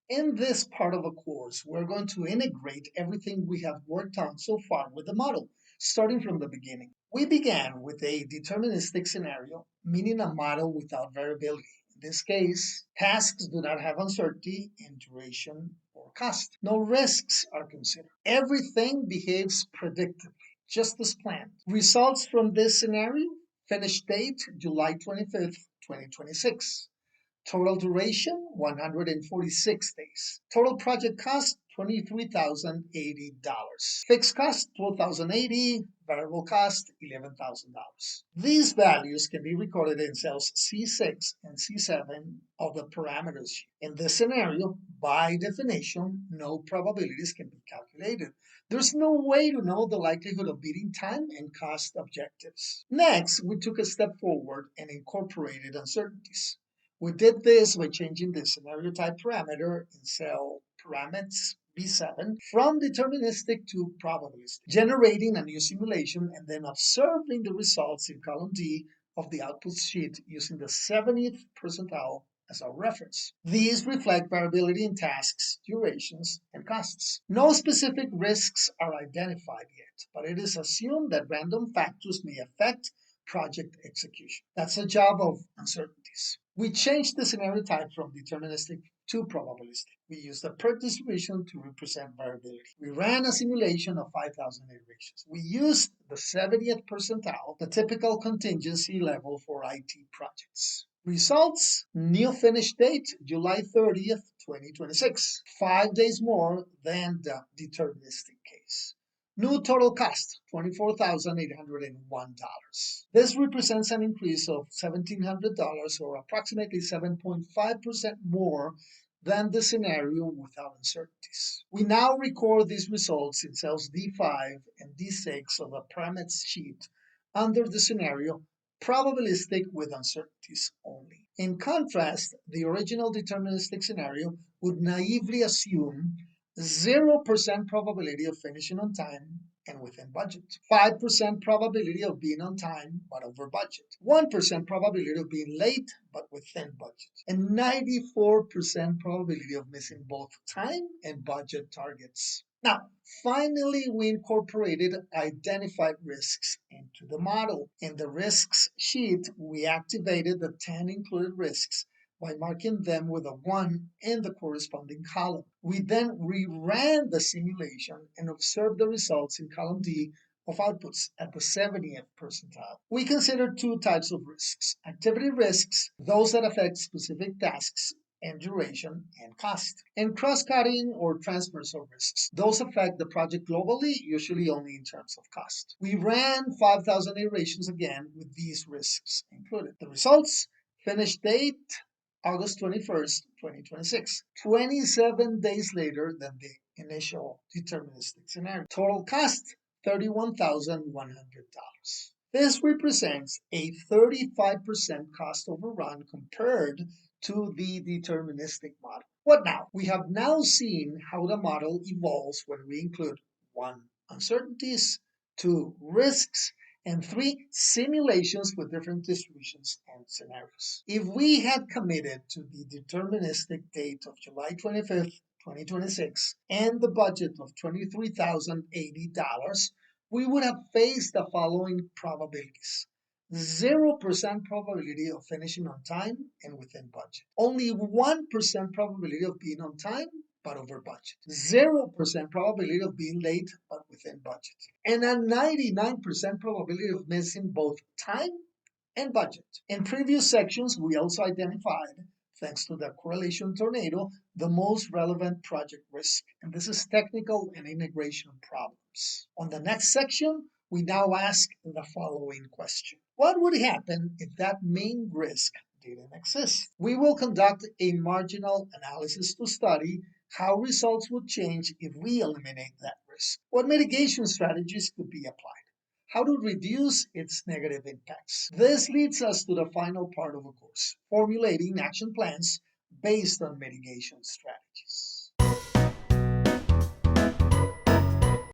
In this part of the course, we're going to integrate everything we have worked on so far with the model, starting from the beginning. We began with a deterministic scenario, meaning a model without variability. In this case, tasks do not have uncertainty in duration or cost. No risks are considered. Everything behaves predictably, just as planned. Results from this scenario: finish date July 25th, 2026. Total duration 146 days. Total project cost $23,080. Fixed cost $12,080. Variable cost $11,000. These values can be recorded in cells C6 and C7 of the parameters sheet. In this scenario, by definition, no probabilities can be calculated. There's no way to know the likelihood of beating time and cost objectives. Next, we took a step forward and incorporated uncertainties. We did this by changing the scenario type parameter in cell parameters B7 from deterministic to probabilistic, generating a new simulation and then observing the results in column D of the output sheet using the 70th percentile as our reference. These reflect variability in tasks, durations, and costs. No specific risks are identified yet, but it is assumed that random factors may affect project execution. That's the job of uncertainties. We changed the scenario type from deterministic to probabilistic. We used a PERT distribution to represent variability. We ran a simulation of 5,000 iterations. We used the 70th percentile, the typical contingency level for IT projects. Results: new finish date July 30th, 2026, 5 days more than the deterministic case. New total cost, $24,801. This represents an increase of $1,700 or approximately 7.5% more than the scenario without uncertainties. We now record these results in cells D5 and D6 of the parameters sheet under the scenario probabilistic with uncertainties only. In contrast, the original deterministic scenario would naively assume 0% probability of finishing on time and within budget, 5% probability of being on time but over budget, 1% probability of being late but within budget, and 94% probability of missing both time and budget targets. Now, finally, we incorporated identified risks into the model. In the risks sheet, we activated the 10 included risks by marking them with a 1 in the corresponding column. We then reran the simulation and observed the results in column D of outputs at the 70th percentile. We considered two types of risks: activity risks, those that affect specific tasks and duration and cost, and cross-cutting or transversal risks. Those affect the project globally, usually only in terms of cost. We ran 5,000 iterations again with these risks included. The results: finish date August 21st, 2026, 27 days later than the initial deterministic scenario. Total cost, $31,100. This represents a 35% cost overrun compared to the deterministic model. What now? We have now seen how the model evolves when we include 1. Uncertainties, 2. Risks, and 3. Simulations with different distributions and scenarios. If we had committed to the deterministic date of July 25th, 2026, and the budget of $23,080, we would have faced the following probabilities: 0% probability of finishing on time and within budget, only 1% probability of being on time but over budget, 0% probability of being late but within budget, and a 99% probability of missing both time and budget. In previous sections, we also identified, thanks to the correlation tornado, the most relevant project risk, and this is technical and integration problems. On the next section, we now ask the following question: what would happen if that main risk didn't exist? We will conduct a marginal analysis to study how results would change if we eliminate that risk. What mitigation strategies could be applied? How to reduce its negative impacts. This leads us to the final part of the course: formulating action plans based on mitigation strategies.